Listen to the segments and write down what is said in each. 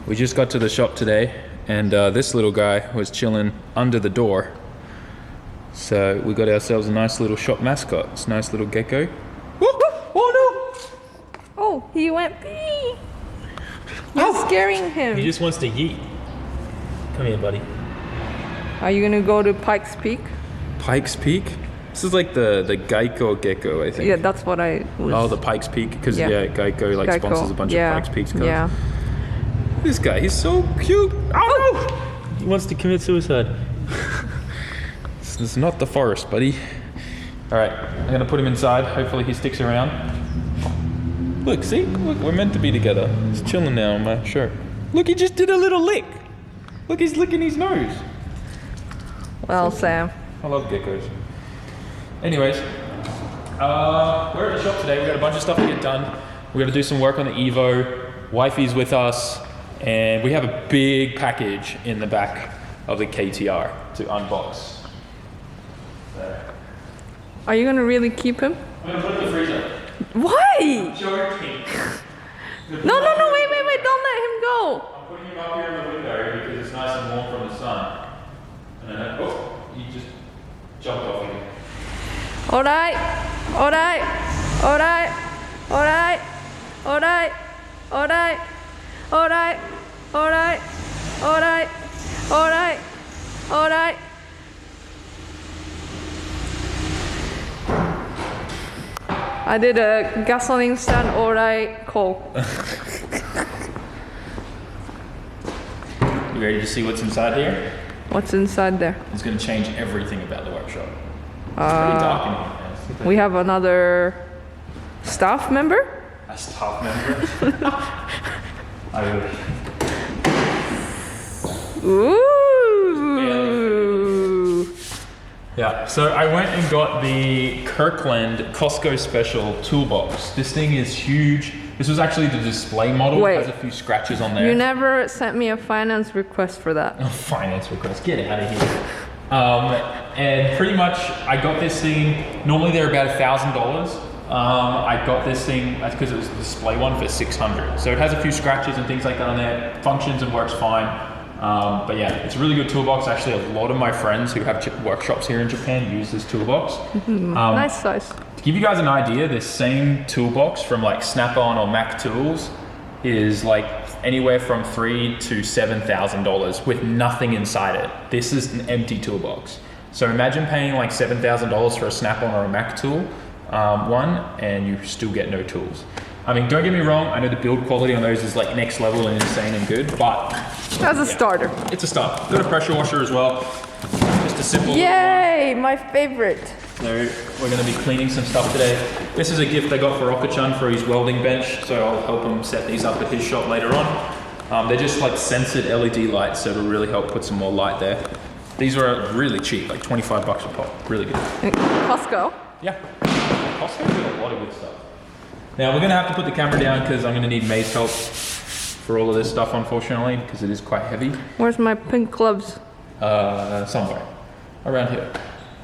We just got to the shop today, and this little guy was chilling under the door. So we got ourselves a nice little shop mascot. It's a nice little gecko. Oh no! Oh, he went pee! You're scaring him. He just wants to yeet. Come here, buddy. Are you gonna go to Pikes Peak? Pikes Peak? This is like the Geico gecko, I think. Yeah, that's what I was... Oh, the Pikes Peak? Because yeah, Geico like sponsors a bunch of Pikes Peaks cars. Yeah. This guy, he's so cute. Oh no! He wants to commit suicide. This is not the forest, buddy. All right, I'm gonna put him inside. Hopefully he sticks around. Look, see? Look, we're meant to be together. He's chilling now on my shirt. Look, he just did a little lick. Look, he's licking his nose. Well, Sam. I love geckos. Anyways, we're at the shop today. We've got a bunch of stuff to get done. We've got to do some work on the Evo. Wifey's with us. And we have a big package in the back of the KTR to unbox. So. Are you gonna really keep him? I'm gonna put it in the freezer. Why? I'm joking. No, wait, don't let him go. I'm putting him up here in the window because it's nice and warm from the sun. And then, oh, he just jumped off again. Alright. I did a gasoline stand, alright, Coke. You ready to see what's inside here? What's inside there? It's going to change everything about the workshop. It's pretty dark in here, man. We have another staff member? A staff member? I wish. Ooh. Yeah, so I went and got the Kirkland Costco Special toolbox. This thing is huge. This was actually the display model. Wait. It has a few scratches on there. You never sent me a finance request for that. Oh, finance request, get out of here. And pretty much I got this thing, normally they're about $1,000. I got this thing, that's because it was the display one, for $600. So it has a few scratches and things like that on there, functions and works fine. But yeah, it's a really good toolbox. Actually, a lot of my friends who have workshops here in Japan use this toolbox. Nice size. To give you guys an idea, this same toolbox from like Snap-on or Mac Tools is like anywhere from $3,000 to $7,000 with nothing inside it. This is an empty toolbox. So imagine paying like $7,000 for a Snap-on or a Mac tool one, and you still get no tools. I mean, don't get me wrong, I know the build quality on those is like next level and insane and good, but... As a starter. It's a start. Got a pressure washer as well. Just a simple Yay, my favorite. So we're going to be cleaning some stuff today. This is a gift I got for Okachan for his welding bench, so I'll help him set these up at his shop later on. They're just like censored LED lights, so it'll really help put some more light there. These were really cheap, like 25 bucks a pop. Really good. Costco? Yeah. Costco did a lot of good stuff. Now we're going to have to put the camera down because I'm going to need May's help for all of this stuff, unfortunately, because it is quite heavy. Where's my pink gloves? Somewhere. Around here.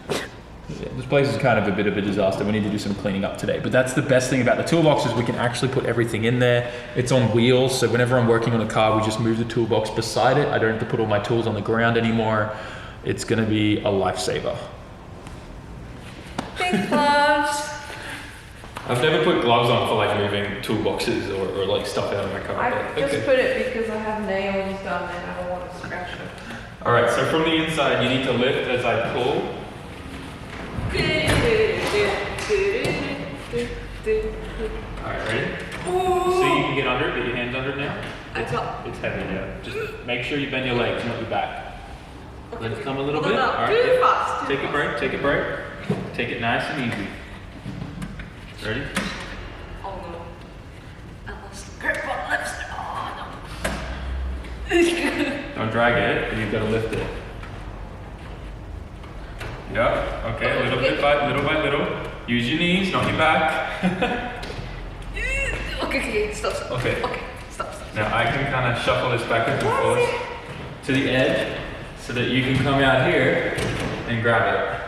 Yeah, this place is kind of a bit of a disaster. We need to do some cleaning up today. But that's the best thing about the toolbox is we can actually put everything in there. It's on wheels, so whenever I'm working on a car, we just move the toolbox beside it. I don't have to put all my tools on the ground anymore. It's going to be a lifesaver. Pink gloves. I've never put gloves on for like moving toolboxes or like stuff out of my car. I just put it because I have nails done and I don't want to scratch them. Alright, so from the inside you need to lift as I pull. Alright, ready? Ooh. So you can get under it, get your hands under it now. It's heavy now. Just make sure you bend your legs, not your back. Okay. Let it come a little No, bit. no, Alright, too fast. Take a break, take a break. Take it nice and easy. Ready? Oh no. I lost the grip on lips. Oh no. Don't drag it, but you've got to lift it. Yeah, okay, little bit by little. Use your knees, not your back. Okay, stop. Okay. Okay, stop. Now I can kind of shuffle this back and forth to the edge so that you can come out here and grab it.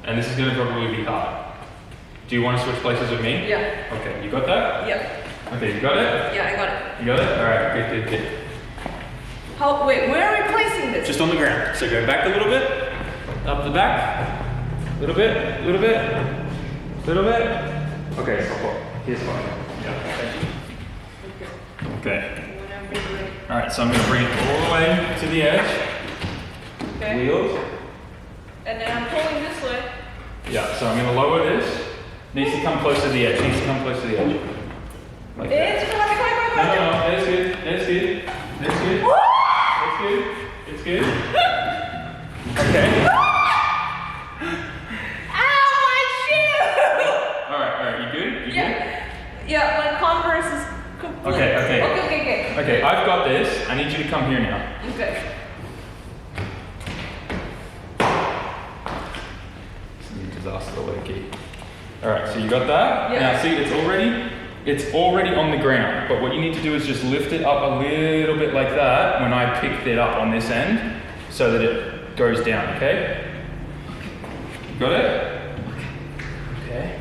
And this is going to probably be hard. Do you want to switch places with me? Yeah. Okay, you got that? Yeah. Okay, you got it? Yeah, I got it. You got it? Alright, good. Wait, where are we placing this? Just on the ground. So go back a little bit, up the back, little bit, little bit, little bit. Okay, here's fine. Yeah, thank you. Okay. All right, so I'm gonna bring it all the way to the edge. Okay. Wheels. And then I'm pulling this way. Yeah, so I'm gonna lower this. Needs to come close to the edge. Needs to come close to the edge. Like that. No, that's good. That's good. That's good. That's good. It's good. Okay. Ow, my shoe! All right. You good? You good? Yeah, my Converse is complete. Okay. Okay, I've got this. I need you to come here now. Okay. Disaster alert key. All right, so you got that? Yeah. Now see, it's already on the ground, but what you need to do is just lift it up a little bit like that when I picked it up on this end so that it goes down, okay? You got it? Okay.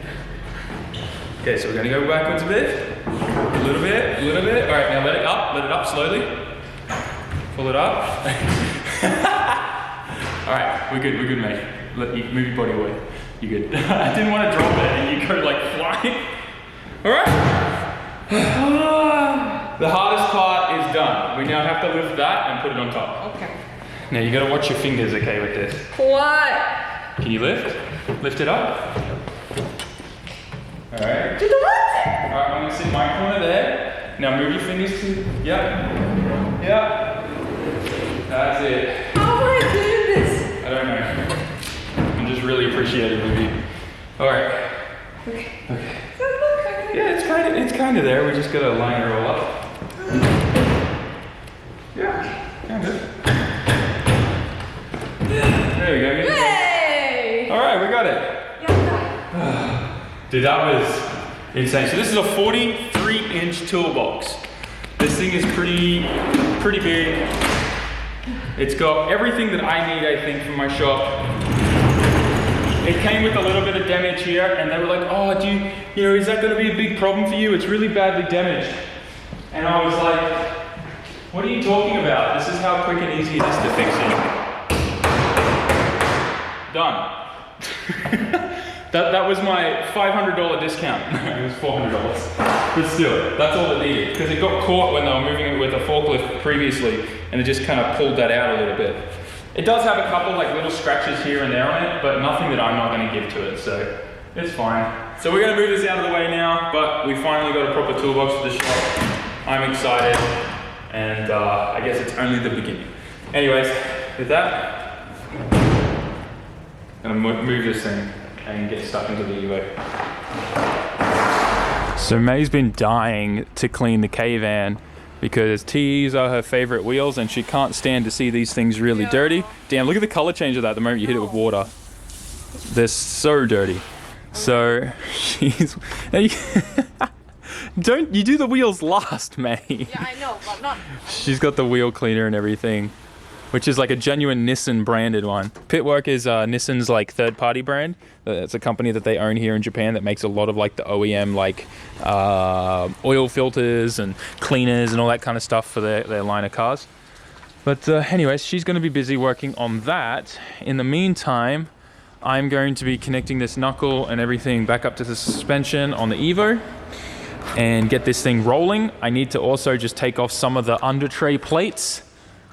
Okay, so we're gonna go backwards a bit. A little bit, a little bit. All right, now let it up slowly. Pull it up. All right, we're good, mate. Move your body away. You're good. I didn't want to drop it and you go like flying. All right. The hardest part is done. We now have to lift that and put it on top. Okay. Now you gotta watch your fingers, okay, with this. What? Can you lift? Lift it up. All right. To the left. All right, I'm gonna sit my corner there. Now move your fingers to, yep. That's it. How am I doing this? I don't know. I'm just really appreciative of you. All right. Okay. Yeah, it's kind of there. We just gotta line it all up. Yeah, kind of. There we go. Hey! All right, we got it. Yeah. Dude, that was insane. So this is a 43-inch toolbox. This thing is pretty big. It's got everything that I need, I think, for my shop. It came with a little bit of damage here, and they were like, oh, is that gonna be a big problem for you? It's really badly damaged. And I was like, what are you talking about? This is how quick and easy it is to fix it. Done. That was my $500 discount. It was $400. But still, that's all it needed. Because it got caught when they were moving it with a forklift previously, and it just kind of pulled that out a little bit. It does have a couple like little scratches here and there on it, but nothing that I'm not going to give to it, so it's fine. So we're going to move this out of the way now, but we finally got a proper toolbox for the shop. I'm excited, and I guess it's only the beginning. Anyways, with that, I'm going to move this thing and get stuck into the Evo. So May's been dying to clean the K-van because TEs are her favorite wheels and she can't stand to see these things really dirty. Damn, look at the color change of that the moment you hit it with water. They're so dirty. So she's... Don't you do the wheels last, May? Yeah, I know, but not... She's got the wheel cleaner and everything, which is like a genuine Nissan branded one. Pitwork is Nissan's like third-party brand. It's a company that they own here in Japan that makes a lot of like the OEM like oil filters and cleaners and all that kind of stuff for their line of cars. But anyways, she's going to be busy working on that. In the meantime, I'm going to be connecting this knuckle and everything back up to the suspension on the Evo and get this thing rolling. I need to also just take off some of the under tray plates.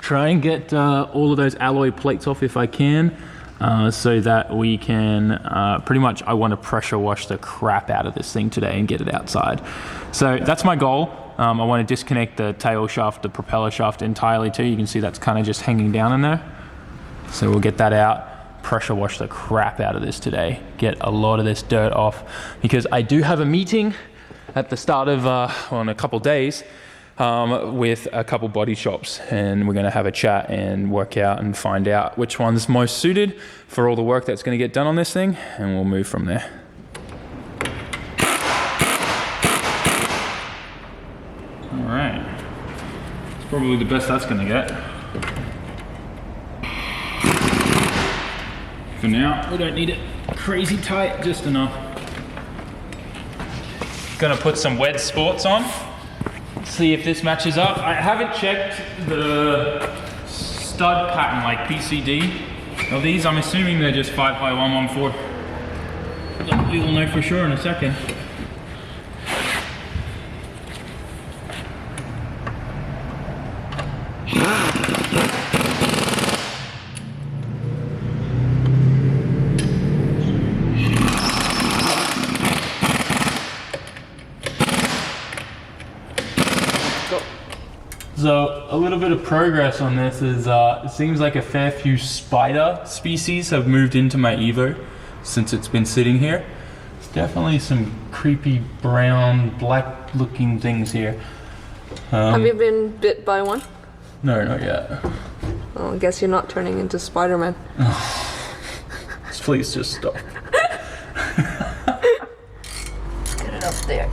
Try and get all of those alloy plates off if I can, so that we can pretty much, I want to pressure wash the crap out of this thing today and get it outside. So that's my goal. I want to disconnect the tail shaft, the propeller shaft entirely too. You can see that's kind of just hanging down in there. So we'll get that out, pressure wash the crap out of this today, get a lot of this dirt off, because I do have a meeting at the start of, in a couple days, with a couple body shops, and we're going to have a chat and work out and find out which one's most suited for all the work that's going to get done on this thing, and we'll move from there. All right, it's probably the best that's going to get. For now, we don't need it crazy tight, just enough. Going to put some Wed Sports on. see if this matches up. I haven't checked the stud pattern, like PCD of these. I'm assuming they're just 5x114. We will know for sure in a second. So a little bit of progress on this is, it seems like a fair few spider species have moved into my Evo since it's been sitting here. There's definitely some creepy brown, black looking things here. Have you been bit by one? No, not yet. Oh, I guess you're not turning into Spider-Man. Please just stop. Get it up there.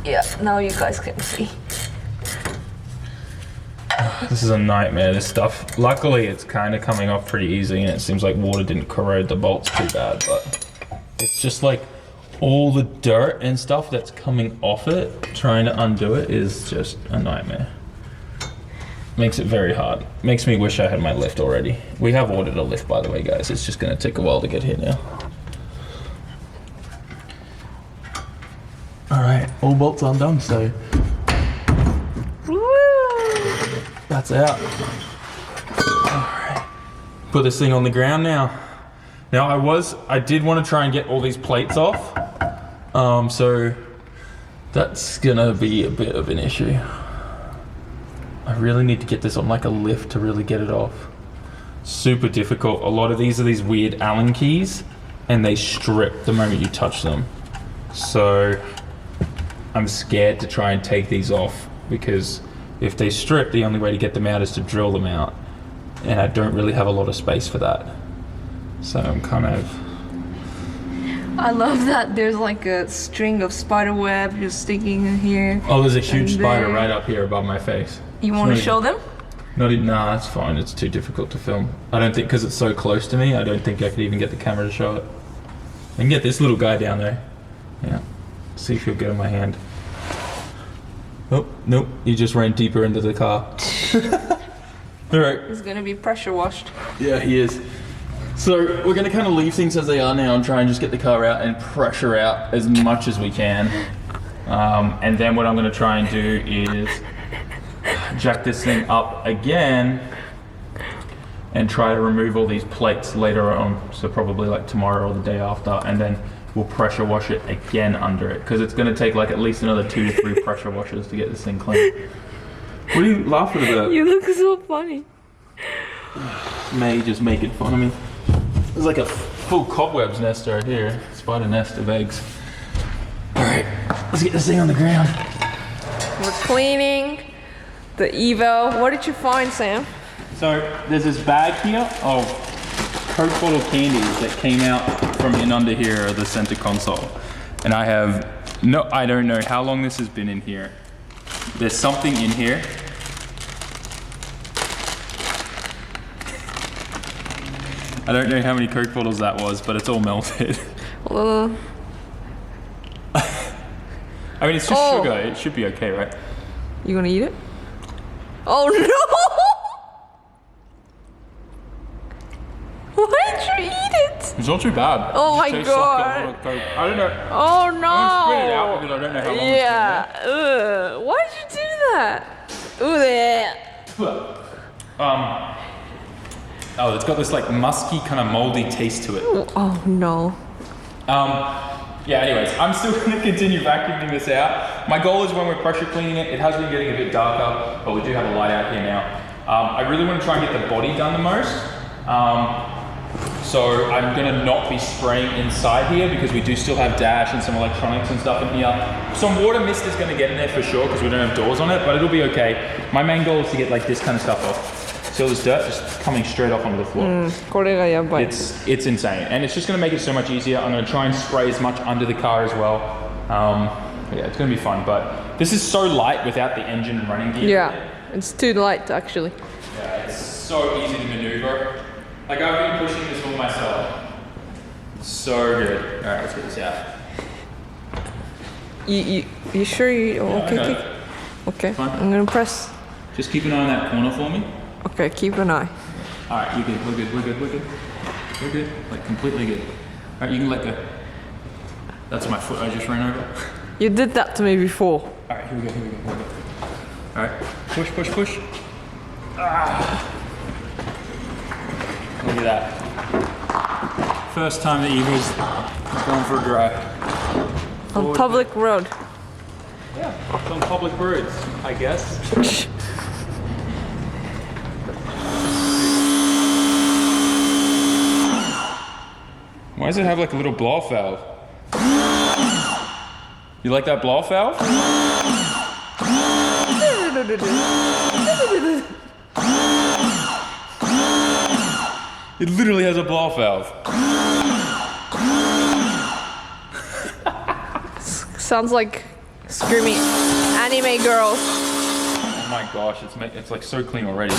Yeah, now you guys can see. This is a nightmare, this stuff. Luckily, it's kind of coming off pretty easy, and it seems like water didn't corrode the bolts too bad, but it's just like all the dirt and stuff that's coming off it, trying to undo it is just a nightmare. Makes it very hard. Makes me wish I had my lift already. We have ordered a lift, by the way, guys. It's just gonna take a while to get here now. All right, all bolts undone, so that's out. Alright. Put this thing on the ground now. Now I did want to try and get all these plates off. So that's gonna be a bit of an issue. I really need to get this on like a lift to really get it off. Super difficult. A lot of these are these weird Allen keys and they strip the moment you touch them. So I'm scared to try and take these off because if they strip, the only way to get them out is to drill them out. And I don't really have a lot of space for that. So I'm kind of... I love that there's like a string of spider web just sticking in here. Oh, there's a huge spider right up here above my face. You want to show them? Nah, it's fine. It's too difficult to film. I don't think, because it's so close to me, I don't think I could even get the camera to show it. I can get this little guy down there. Yeah. See if he'll get in my hand. Oh, nope, he just ran deeper into the car. Alright. He's gonna be pressure washed. Yeah, he is. So we're gonna kind of leave things as they are now and try and just get the car out and pressure out as much as we can. And then what I'm gonna try and do is jack this thing up again and try to remove all these plates later on. So probably like tomorrow or the day after, and then we'll pressure wash it again under it because it's going to take like at least another 2 to 3 pressure washes to get this thing clean. What are you laughing about? You look so funny. May just making fun of me. There's like a full cobwebs nest right here. Spider nest of eggs. Alright, let's get this thing on the ground. We're cleaning the Evo. What did you find, Sam? So there's this bag here of Coke bottle candies that came out from in under here of the center console. And I don't know how long this has been in here. There's something in here. I don't know how many Coke bottles that was, but it's all melted. I mean, it's just sugar. It should be okay, right? You gonna eat it? Oh no! Why'd you eat it? It's not too bad. Oh my Tastes god. like a lot of Coke. I don't know. Oh no. I'm gonna spit it out because I don't know how long it's been there. Ugh. Why'd you do that? Ooh, oh, it's got this like musky kind of moldy taste to it. oh no. Yeah, anyways, I'm still gonna continue vacuuming this out. My goal is when we're pressure cleaning it, it has been getting a bit darker, but we do have a light out here now. I really want to try and get the body done the most. So I'm gonna not be spraying inside here because we do still have dash and some electronics and stuff in here. Some water mist is gonna get in there for sure because we don't have doors on it, but it'll be okay. My main goal is to get like this kind of stuff off. See all this dirt just coming straight off onto the floor. It's insane, and it's just gonna make it so much easier. I'm gonna try and spray as much under the car as well. Yeah, it's gonna be fun, but this is so light without the engine running gear. Yeah, it's too light actually. Yeah, it's so easy to maneuver. Like I've been pushing this all myself. So good. All right, let's get this out. You sure you? Oh, okay. Okay. Fine. I'm gonna press. Just keep an eye on that corner for me. Okay, keep an eye. All right, you're good. We're good. We're good. We're good. We're good. Like completely good. All right, you can let go. That's my foot I just ran over. You did that to me before. All right, here we go. Here we go. Here we go. All right, push, push, push. Ah. Look at that. First time that Evo's going for a drive. On public road. Yeah, it's on public roads, I guess. Why does it have like a little blow-off valve? You like that blow-off valve? It literally has a blow-off valve. Sounds like screaming anime girls. Oh my gosh, it's like so clean already.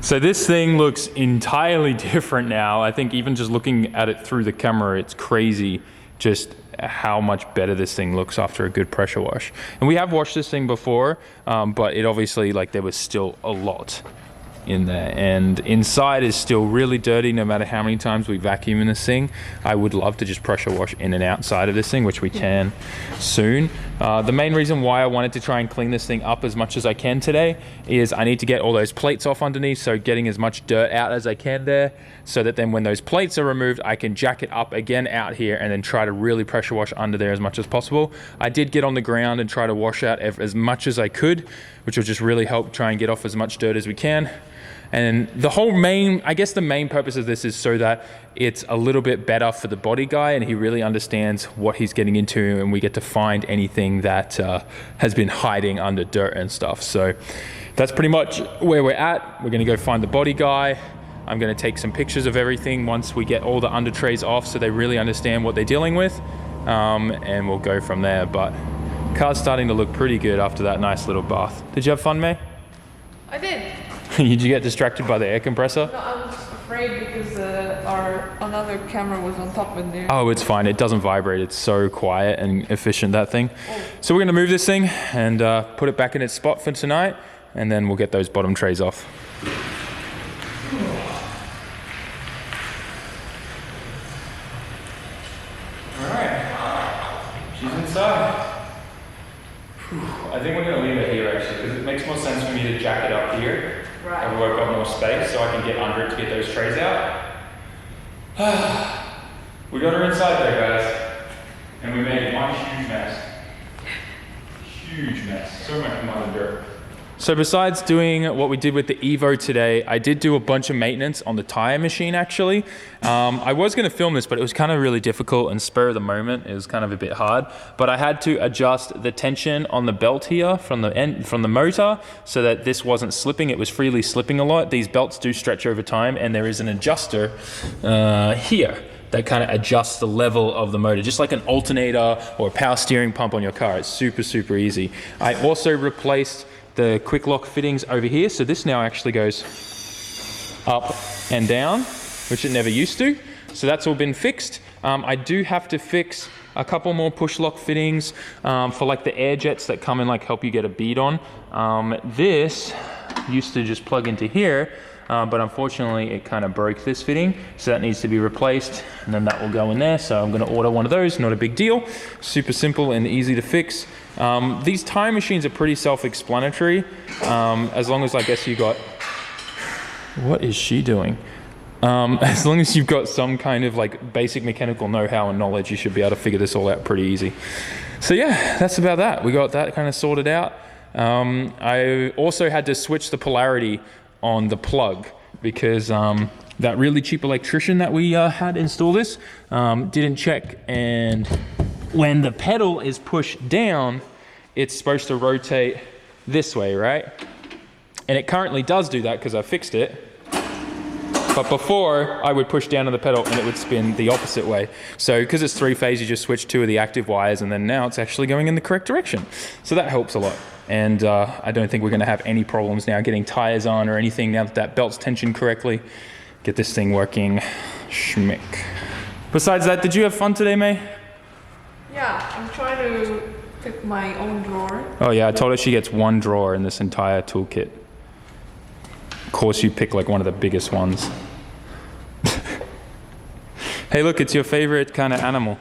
So this thing looks entirely different now. I think even just looking at it through the camera, it's crazy just how much better this thing looks after a good pressure wash. And we have washed this thing before, but it obviously, like, there was still a lot in there, and inside is still really dirty no matter how many times we vacuum in this thing. I would love to just pressure wash in and outside of this thing, which we can soon. The main reason why I wanted to try and clean this thing up as much as I can today is I need to get all those plates off underneath, so getting as much dirt out as I can there, so that then when those plates are removed, I can jack it up again out here and then try to really pressure wash under there as much as possible. I did get on the ground and try to wash out as much as I could, which will just really help try and get off as much dirt as we can. And the whole I guess the main purpose of this is so that it's a little bit better for the body guy and he really understands what he's getting into, and we get to find anything that has been hiding under dirt and stuff. So that's pretty much where we're at. We're gonna go find the body guy. I'm gonna take some pictures of everything once we get all the under trays off so they really understand what they're dealing with, and we'll go from there. But car's starting to look pretty good after that nice little bath. Did you have fun, May? I did. Did you get distracted by the air compressor? No, I was afraid because our another camera was on top in there. Oh, it's fine. It doesn't vibrate. It's so quiet and efficient, that thing. Oh. So we're going to move this thing and put it back in its spot for tonight, and then we'll get those bottom trays off. All right. She's inside. I think we're going to leave it here, actually, because it makes more sense for me to jack it up here. Right. Everywhere I've got more space, so I can get under it to get those trays out. We got her inside there, guys, and we made one huge mess. Huge mess. So much mud and dirt. So besides doing what we did with the Evo today, I did do a bunch of maintenance on the tire machine, actually. I was going to film this, but it was kind of really difficult and spur of the moment. It was kind of a bit hard, but I had to adjust the tension on the belt here from the motor so that this wasn't slipping. It was freely slipping a lot. These belts do stretch over time, and there is an adjuster here that kind of adjusts the level of the motor, just like an alternator or a power steering pump on your car. It's super, super easy. I also replaced the quick lock fittings over here, so this now actually goes up and down, which it never used to. So that's all been fixed. I do have to fix a couple more push lock fittings for like the air jets that come and like help you get a bead on. This used to just plug into here. but unfortunately it kind of broke this fitting, so that needs to be replaced, and then that will go in there. So I'm going to order one of those. Not a big deal, super simple and easy to fix. These tire machines are pretty self-explanatory, as long as I guess you got... What is she doing? As long as you've got some kind of like basic mechanical know-how and knowledge, you should be able to figure this all out pretty easy. So yeah, that's about that. We got that kind of sorted out. I also had to switch the polarity on the plug because that really cheap electrician that we had install this didn't check, and when the pedal is pushed down, it's supposed to rotate this way, right? And it currently does do that because I fixed it. But before, I would push down on the pedal and it would spin the opposite way. So because it's 3-phase, you just switch 2 of the active wires, and then now it's actually going in the correct direction. So that helps a lot. And I don't think we're going to have any problems now getting tires on or anything now that that belt's tensioned correctly. Get this thing working. Schmick. Besides that, did you have fun today, May? Yeah, I'm trying to pick my own drawer. Oh yeah, I told her she gets 1 drawer in this entire toolkit. Of course you pick like one of the biggest ones. Hey look, it's your favorite kind of animal.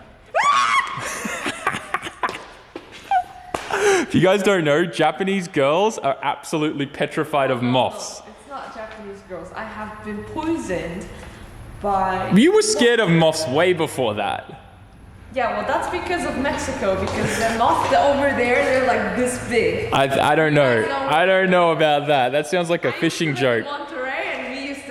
If you guys don't know, Japanese girls are absolutely petrified of moths. It's not Japanese girls. I have been poisoned by... You were scared of moths way before that. Yeah, well that's because of Mexico, because the moths over there, they're like this big. I don't know. I don't know about that. That sounds like a fishing joke.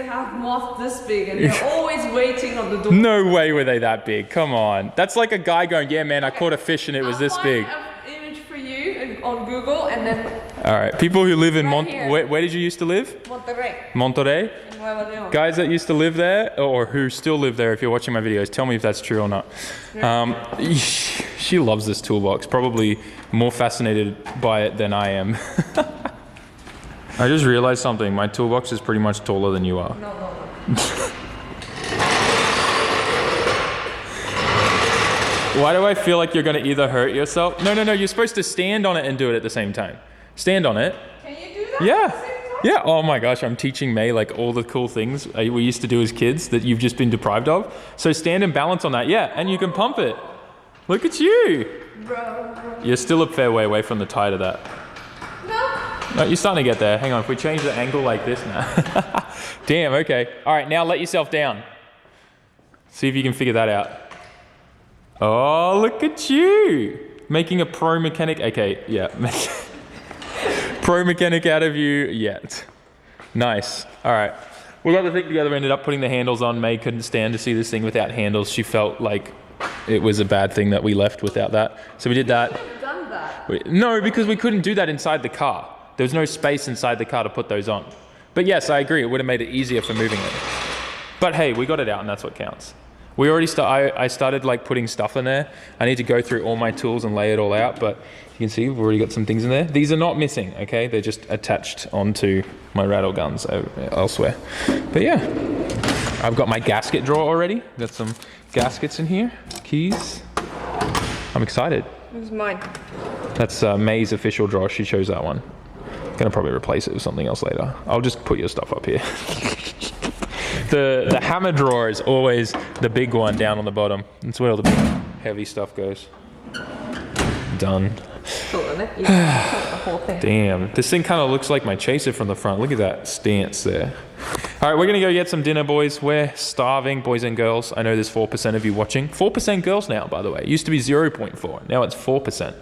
Have moths this big, and they're always waiting on the door. No way were they that big. Come on. That's like a guy going, yeah man, I caught a fish and it was this big. I'll find an image for you on Google, and then... Alright, people who live in where did you used to live? Monterrey. Monterrey? In Nuevo León. Guys that used to live there, or who still live there, if you're watching my videos, tell me if that's true or not. She loves this toolbox, probably more fascinated by it than I am. I just realized something. My toolbox is pretty much taller than you are. No. Why do I feel like you're going to either hurt yourself? No. You're supposed to stand on it and do it at the same time. Stand on it. Can you do that? Yeah. At the same time? Yeah. Oh my gosh, I'm teaching May like all the cool things we used to do as kids that you've just been deprived of. So stand and balance on that. Yeah, and you can pump it. Look at you. Bro. You're still a fair way away from the tie to that. No, you're starting to get there. Hang on, if we change the angle like this now. Damn, okay. All right, now let yourself down. See if you can figure that out. Oh, look at you. Making a pro mechanic. Okay, yeah. Pro mechanic out of you yet. Nice. All right. We got the thing together, ended up putting the handles on. May couldn't stand to see this thing without handles. She felt like it was a bad thing that we left without that. So we did that. You could have done that. No, because we couldn't do that inside the car. There was no space inside the car to put those on. But yes, I agree. It would have made it easier for moving it. But hey, we got it out and that's what counts. We already I started like putting stuff in there. I need to go through all my tools and lay it all out, but you can see we've already got some things in there. These are not missing, okay? They're just attached onto my rattle guns elsewhere. But yeah, I've got my gasket drawer already. Got some gaskets in here, keys. I'm excited. This is mine. That's May's official drawer. She chose that one. Gonna probably replace it with something else later. I'll just put your stuff up here. The hammer drawer is always the big one down on the bottom. That's where all the big heavy stuff goes. Done. Cool, isn't it? You can the whole thing. Damn, this thing kind of looks like my chaser from the front. Look at that stance there. All right, we're gonna go get some dinner, boys. We're starving, boys and girls. I know there's 4% of you watching. 4% girls now, by the way. It used to be 0.4, now it's 4%.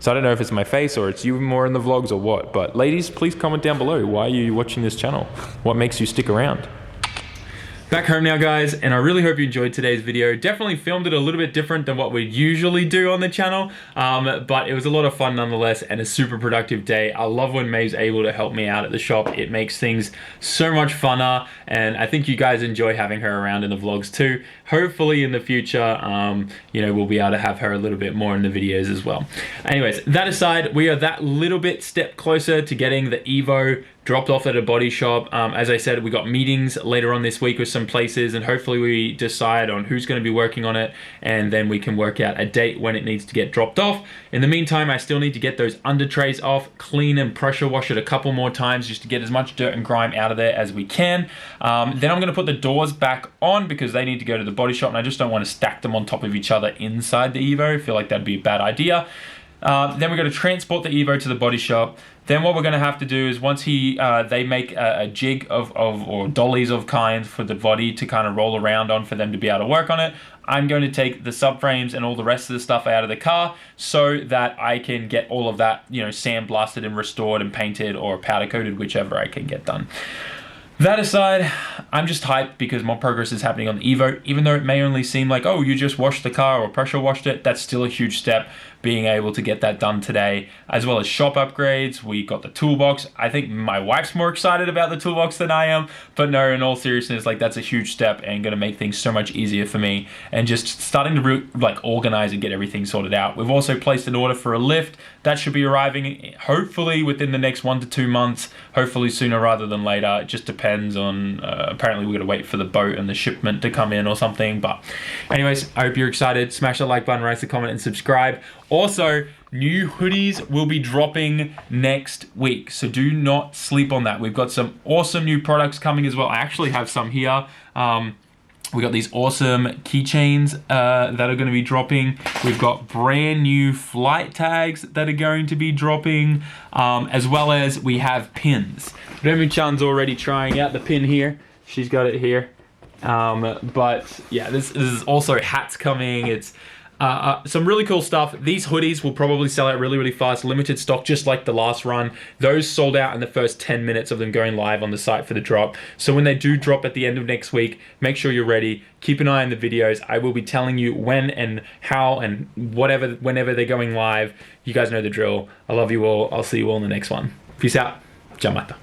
So I don't know if it's my face or it's you more in the vlogs or what, but ladies, please comment down below. Why are you watching this channel? What makes you stick around? Back home now, guys, and I really hope you enjoyed today's video. Definitely filmed it a little bit different than what we usually do on the channel, but it was a lot of fun nonetheless and a super productive day. I love when May's able to help me out at the shop. It makes things so much funner, and I think you guys enjoy having her around in the vlogs too. hopefully in the future, you know, we'll be able to have her a little bit more in the videos as well. Anyways, that aside, we are that little bit step closer to getting the Evo dropped off at a body shop. As I said, we got meetings later on this week with some places, and hopefully we decide on who's going to be working on it, and then we can work out a date when it needs to get dropped off. In the meantime, I still need to get those under trays off, clean and pressure wash it a couple more times just to get as much dirt and grime out of there as we can. Then I'm going to put the doors back on because they need to go to the body shop, and I just don't want to stack them on top of each other inside the Evo. I feel like that'd be a bad idea. Then we're going to transport the Evo to the body shop. Then what we're going to have to do is once they make a jig or dollies of kind for the body to kind of roll around on for them to be able to work on it, I'm going to take the subframes and all the rest of the stuff out of the car so that I can get all of that, you know, sandblasted and restored and painted or powder coated, whichever I can get done. That aside, I'm just hyped because more progress is happening on the Evo. Even though it may only seem like, oh, you just washed the car or pressure washed it, that's still a huge step, being able to get that done today, as well as shop upgrades. We got the toolbox. I think my wife's more excited about the toolbox than I am, but no, in all seriousness, like that's a huge step and gonna make things so much easier for me, and just starting to like organize and get everything sorted out. We've also placed an order for a lift. That should be arriving hopefully within the next 1 to 2 months, hopefully sooner rather than later. It just depends on, apparently we're gonna wait for the boat and the shipment to come in or something. But anyways, I hope you're excited. Smash the like button, write a comment, and subscribe. Also, new hoodies will be dropping next week, so do not sleep on that. We've got some awesome new products coming as well. I actually have some here. We got these awesome keychains that are going to be dropping. We've got brand new flight tags that are going to be dropping, as well as we have pins. Remy-chan's already trying out the pin here. She's got it here. But yeah, this is also hats coming. It's some really cool stuff. These hoodies will probably sell out really, really fast. Limited stock, just like the last run. Those sold out in the first 10 minutes of them going live on the site for the drop. So when they do drop at the end of next week, make sure you're ready. Keep an eye on the videos. I will be telling you when and how and whenever they're going live. You guys know the drill. I love you all. I'll see you all in the next one. Peace out. Ciao, mata.